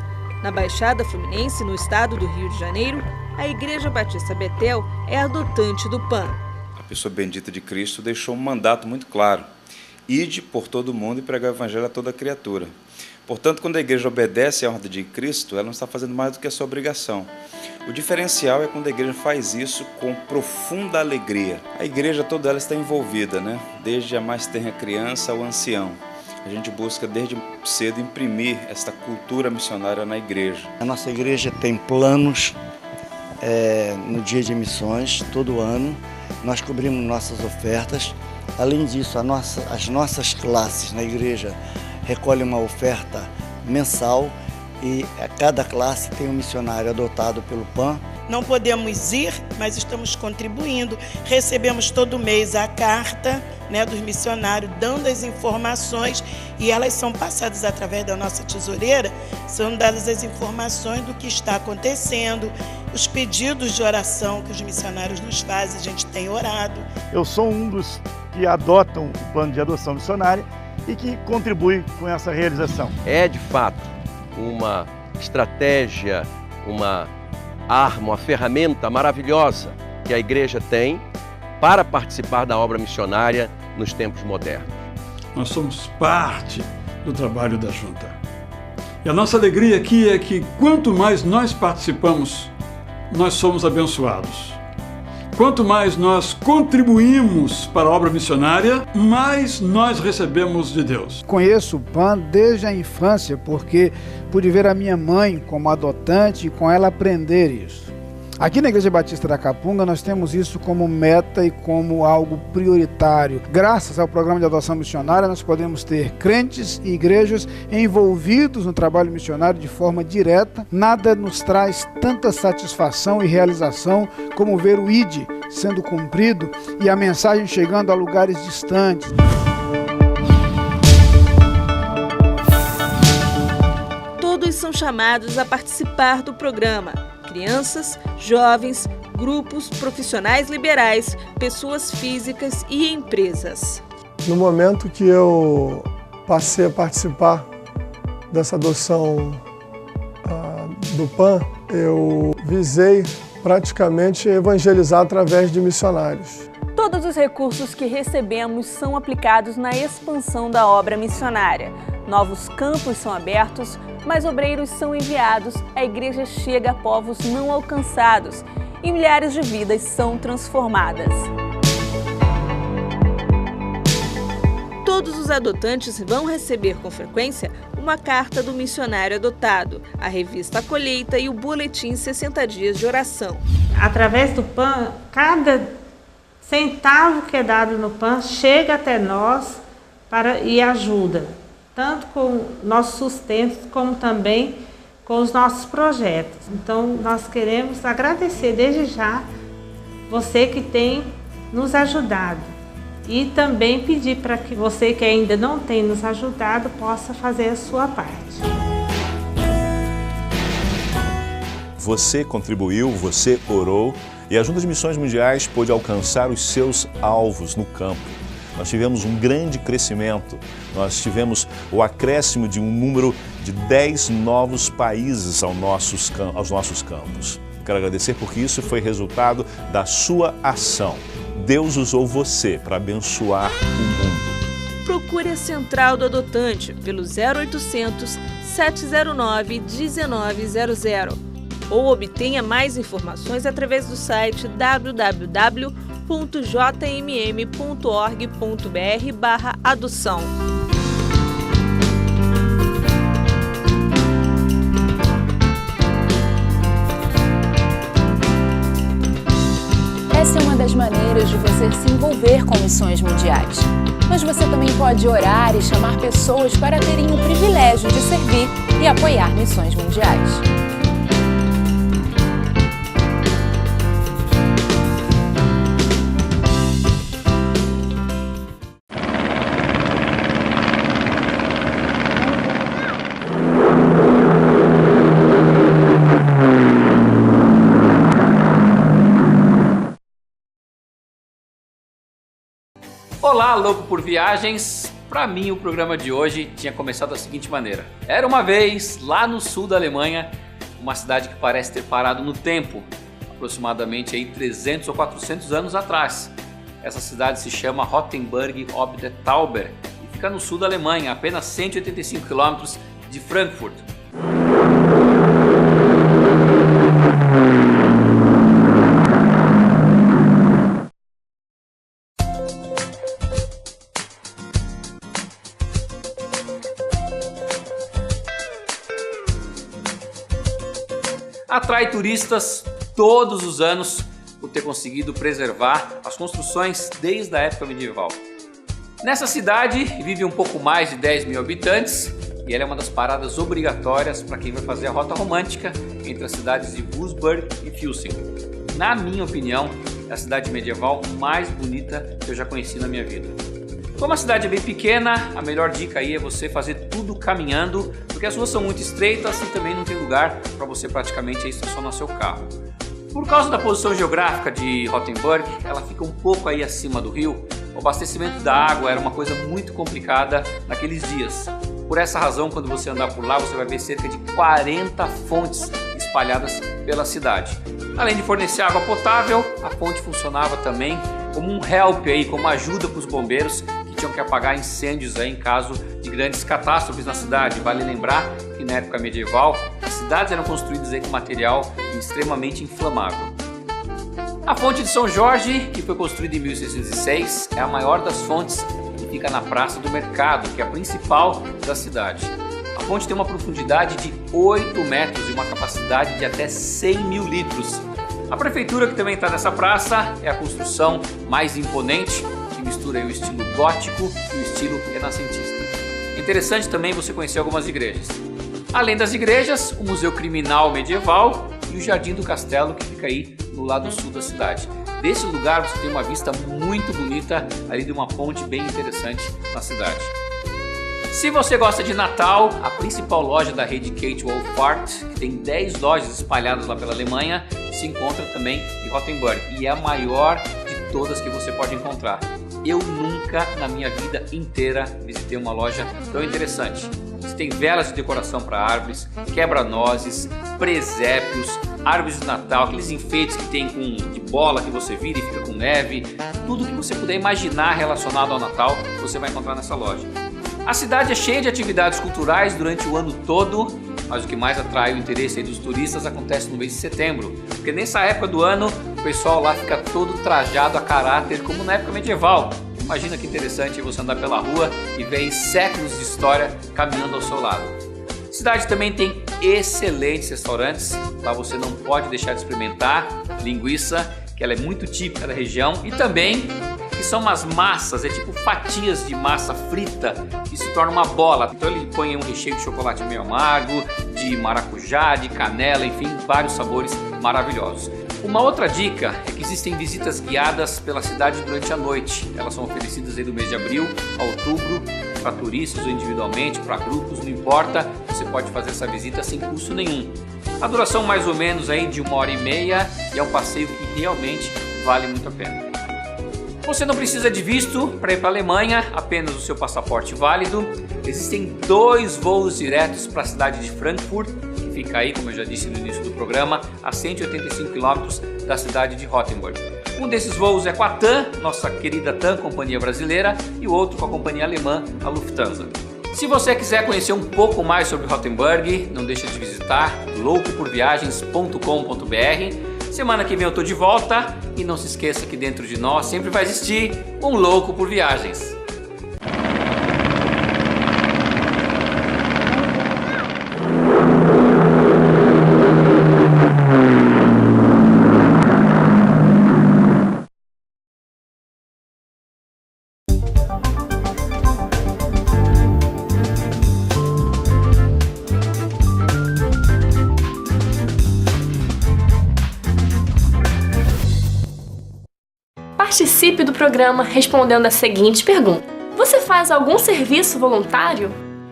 Na Baixada Fluminense, no estado do Rio de Janeiro, a Igreja Batista Betel é adotante do PAN. A pessoa bendita de Cristo deixou um mandato muito claro: ide por todo o mundo e pregar o evangelho a toda criatura. Portanto, quando a igreja obedece à ordem de Cristo, ela não está fazendo mais do que a sua obrigação. O diferencial é quando a igreja faz isso com profunda alegria. A igreja toda ela está envolvida, né? Desde a mais tenra criança ao ancião. A gente busca desde cedo imprimir esta cultura missionária na igreja. A nossa igreja tem planos no dia de missões, todo ano. Nós cobrimos nossas ofertas. Além disso, as nossas classes na igreja recolhem uma oferta mensal e a cada classe tem um missionário adotado pelo PAN. Não podemos ir, mas estamos contribuindo. Recebemos todo mês a carta, dos missionários dando as informações e elas são passadas através da nossa tesoureira, são dadas as informações do que está acontecendo, os pedidos de oração que os missionários nos fazem, a gente tem orado. Eu sou um dos que adotam o plano de adoção missionária e que contribui com essa realização. É, de fato, uma estratégia, uma arma, uma ferramenta maravilhosa que a igreja tem para participar da obra missionária nos tempos modernos. Nós somos parte do trabalho da Junta. E a nossa alegria aqui é que quanto mais nós participamos, nós somos abençoados. Quanto mais nós contribuímos para a obra missionária, mais nós recebemos de Deus. Conheço o PAN desde a infância, porque pude ver a minha mãe como adotante e com ela aprender isso. Aqui na Igreja Batista da Capunga nós temos isso como meta e como algo prioritário. Graças ao programa de adoção missionária nós podemos ter crentes e igrejas envolvidos no trabalho missionário de forma direta. Nada nos traz tanta satisfação e realização como ver o ID sendo cumprido e a mensagem chegando a lugares distantes. Todos são chamados a participar do programa. Crianças, jovens, grupos, profissionais liberais, pessoas físicas e empresas. No momento que eu passei a participar dessa adoção do PAN, eu visei praticamente evangelizar através de missionários. Todos os recursos que recebemos são aplicados na expansão da obra missionária. Novos campos são abertos, mais obreiros são enviados, a igreja chega a povos não alcançados e milhares de vidas são transformadas. Todos os adotantes vão receber com frequência uma carta do missionário adotado, a revista A Colheita e o boletim 60 dias de oração. Através do PAN, cada centavo que é dado no PAN chega até nós e ajuda, tanto com nossos sustentos como também com os nossos projetos. Então nós queremos agradecer desde já você que tem nos ajudado e também pedir para que você que ainda não tem nos ajudado possa fazer a sua parte. Você contribuiu, você orou e a Junta de Missões Mundiais pôde alcançar os seus alvos no campo. Nós tivemos um grande crescimento, nós tivemos o acréscimo de um número de 10 novos países aos nossos campos. Quero agradecer porque isso foi resultado da sua ação. Deus usou você para abençoar o mundo. Procure a Central do Adotante pelo 0800 709 1900 ou obtenha mais informações através do site www.jmm.org.br/adoção. Essa é uma das maneiras de você se envolver com missões mundiais. Mas você também pode orar e chamar pessoas para terem o privilégio de servir e apoiar missões mundiais. Olá, louco por viagens! Para mim, o programa de hoje tinha começado da seguinte maneira. Era uma vez, lá no sul da Alemanha, uma cidade que parece ter parado no tempo, aproximadamente aí 300 ou 400 anos atrás. Essa cidade se chama Rottenburg ob der Tauber e fica no sul da Alemanha, a apenas 185 quilômetros de Frankfurt. Atrai turistas todos os anos por ter conseguido preservar as construções desde a época medieval. Nessa cidade vive um pouco mais de 10 mil habitantes e ela é uma das paradas obrigatórias para quem vai fazer a rota romântica entre as cidades de Würzburg e Füssing. Na minha opinião, é a cidade medieval mais bonita que eu já conheci na minha vida. Como a cidade é bem pequena, a melhor dica aí é você fazer tudo caminhando, porque as ruas são muito estreitas e também não tem lugar para você praticamente estacionar seu carro. Por causa da posição geográfica de Rottenburg, ela fica um pouco aí acima do rio. O abastecimento da água era uma coisa muito complicada naqueles dias. Por essa razão, quando você andar por lá, você vai ver cerca de 40 fontes espalhadas pela cidade. Além de fornecer água potável, a fonte funcionava também como um help aí, como ajuda para os bombeiros que tinham que apagar incêndios aí em caso de grandes catástrofes na cidade. Vale lembrar que na época medieval as cidades eram construídas aí com material extremamente inflamável. A fonte de São Jorge, que foi construída em 1606, é a maior das fontes e fica na Praça do Mercado, que é a principal da cidade. A fonte tem uma profundidade de 8 metros e uma capacidade de até 100 mil litros. A prefeitura, que também está nessa praça, é a construção mais imponente, que mistura aí o estilo gótico e o estilo renascentista. É interessante também você conhecer algumas igrejas. Além das igrejas, o Museu Criminal Medieval e o Jardim do Castelo, que fica aí no lado sul da cidade. Desse lugar você tem uma vista muito bonita ali de uma ponte bem interessante na cidade. Se você gosta de Natal, a principal loja da rede Kate Wolfart, que tem 10 lojas espalhadas lá pela Alemanha, se encontra também em Rothenburg e é a maior de todas que você pode encontrar. Eu nunca na minha vida inteira visitei uma loja tão interessante. Você tem velas de decoração para árvores, quebra-nozes, presépios, árvores de Natal, aqueles enfeites que tem de bola que você vira e fica com neve. Tudo que você puder imaginar relacionado ao Natal, você vai encontrar nessa loja. A cidade é cheia de atividades culturais durante o ano todo, mas o que mais atrai o interesse aí dos turistas acontece no mês de setembro, porque nessa época do ano o pessoal lá fica todo trajado a caráter como na época medieval. Imagina que interessante você andar pela rua e ver séculos de história caminhando ao seu lado. A cidade também tem excelentes restaurantes, lá você não pode deixar de experimentar linguiça, que ela é muito típica da região, e também que são umas massas, é tipo fatias de massa frita que se torna uma bola. Então ele põe um recheio de chocolate meio amargo, de maracujá, de canela, enfim, vários sabores maravilhosos. Uma outra dica é que existem visitas guiadas pela cidade durante a noite. Elas são oferecidas aí do mês de abril a outubro, para turistas ou individualmente, para grupos, não importa, você pode fazer essa visita sem custo nenhum. A duração mais ou menos aí de 1h30 e é um passeio que realmente vale muito a pena. Você não precisa de visto para ir para a Alemanha, apenas o seu passaporte válido. Existem 2 voos diretos para a cidade de Frankfurt, que fica aí, como eu já disse no início do programa, a 185 km da cidade de Rothenburg. Um desses voos é com a TAM, nossa querida TAM, companhia brasileira, e o outro com a companhia alemã, a Lufthansa. Se você quiser conhecer um pouco mais sobre Rothenburg, não deixe de visitar loucoporviagens.com.br. Semana que vem eu tô de volta e não se esqueça que dentro de nós sempre vai existir um louco por viagens. Participe do programa respondendo a seguinte pergunta: você faz algum serviço voluntário?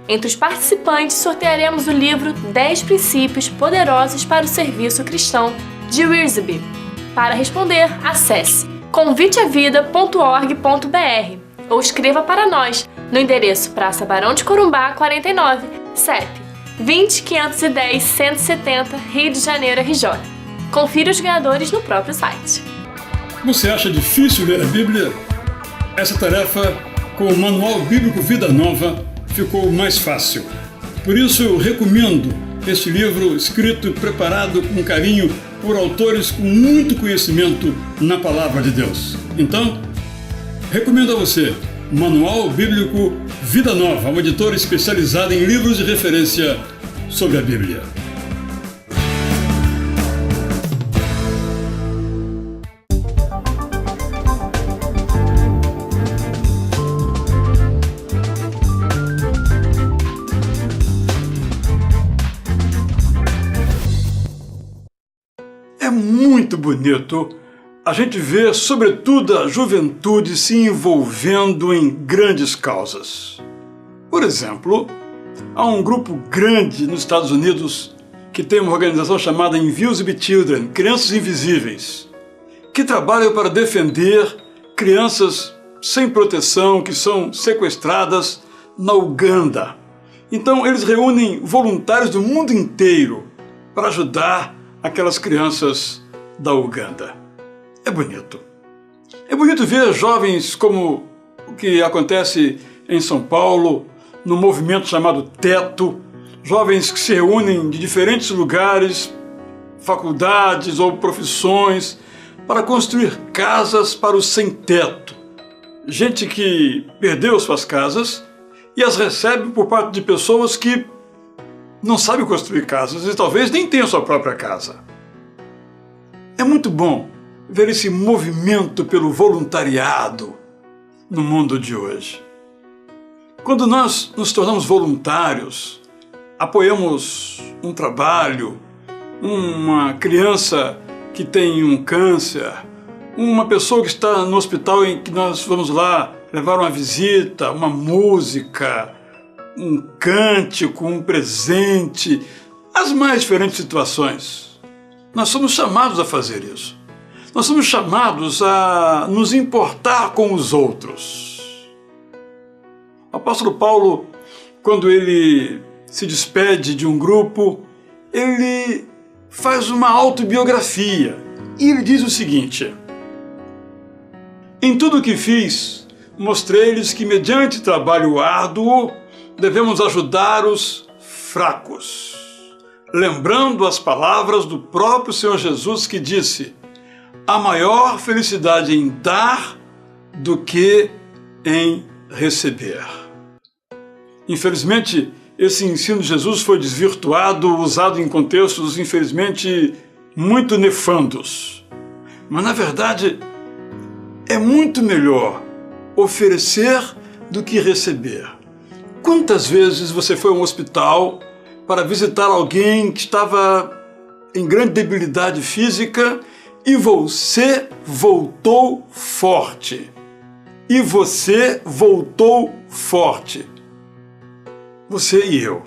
Entre os participantes sortearemos o livro 10 Princípios Poderosos para o Serviço Cristão, de Wiersbe. Para responder, acesse conviteavida.org.br ou escreva para nós no endereço Praça Barão de Corumbá, 49, CEP 20 510 170, Rio de Janeiro, RJ. Confira os ganhadores no próprio site. Você acha difícil ler a Bíblia? Essa tarefa, com o Manual Bíblico Vida Nova, ficou mais fácil. Por isso eu recomendo este livro escrito e preparado com carinho por autores com muito conhecimento na Palavra de Deus. Então, recomendo a você o Manual Bíblico Vida Nova, uma editora especializada em livros de referência sobre a Bíblia. Muito bonito a gente vê, sobretudo, a juventude se envolvendo em grandes causas. Por exemplo, há um grupo grande nos Estados Unidos que tem uma organização chamada Invisible Children, Crianças Invisíveis, que trabalham para defender crianças sem proteção que são sequestradas na Uganda. Então, eles reúnem voluntários do mundo inteiro para ajudar aquelas crianças da Uganda. É bonito. É bonito ver jovens como o que acontece em São Paulo, no movimento chamado Teto, jovens que se reúnem de diferentes lugares, faculdades ou profissões, para construir casas para os sem-teto. Gente que perdeu suas casas e as recebe por parte de pessoas que não sabem construir casas e talvez nem tenham sua própria casa. É muito bom ver esse movimento pelo voluntariado no mundo de hoje. Quando nós nos tornamos voluntários, apoiamos um trabalho, uma criança que tem um câncer, uma pessoa que está no hospital em que nós vamos lá levar uma visita, uma música, um cântico, um presente, as mais diferentes situações. Nós somos chamados a fazer isso. Nós somos chamados a nos importar com os outros. O apóstolo Paulo, quando ele se despede de um grupo, ele faz uma autobiografia e ele diz o seguinte: em tudo o que fiz, mostrei-lhes que, mediante trabalho árduo, devemos ajudar os fracos, lembrando as palavras do próprio Senhor Jesus, que disse: há maior felicidade em dar do que em receber. Infelizmente, esse ensino de Jesus foi desvirtuado, usado em contextos, infelizmente, muito nefandos. Mas, na verdade, é muito melhor oferecer do que receber. Quantas vezes você foi a um hospital para visitar alguém que estava em grande debilidade física e você voltou forte? E você voltou forte. Você e eu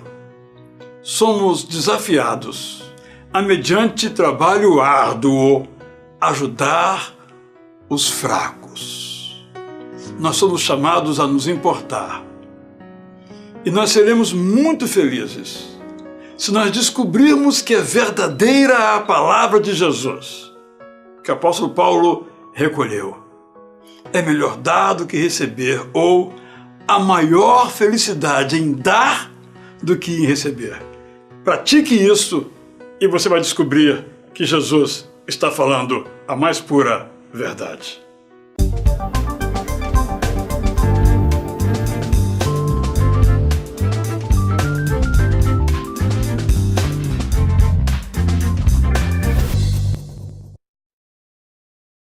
somos desafiados a, mediante trabalho árduo, ajudar os fracos. Nós somos chamados a nos importar. E nós seremos muito felizes se nós descobrirmos que é verdadeira a palavra de Jesus, que o apóstolo Paulo recolheu. É melhor dar do que receber, ou há maior felicidade em dar do que em receber. Pratique isso e você vai descobrir que Jesus está falando a mais pura verdade.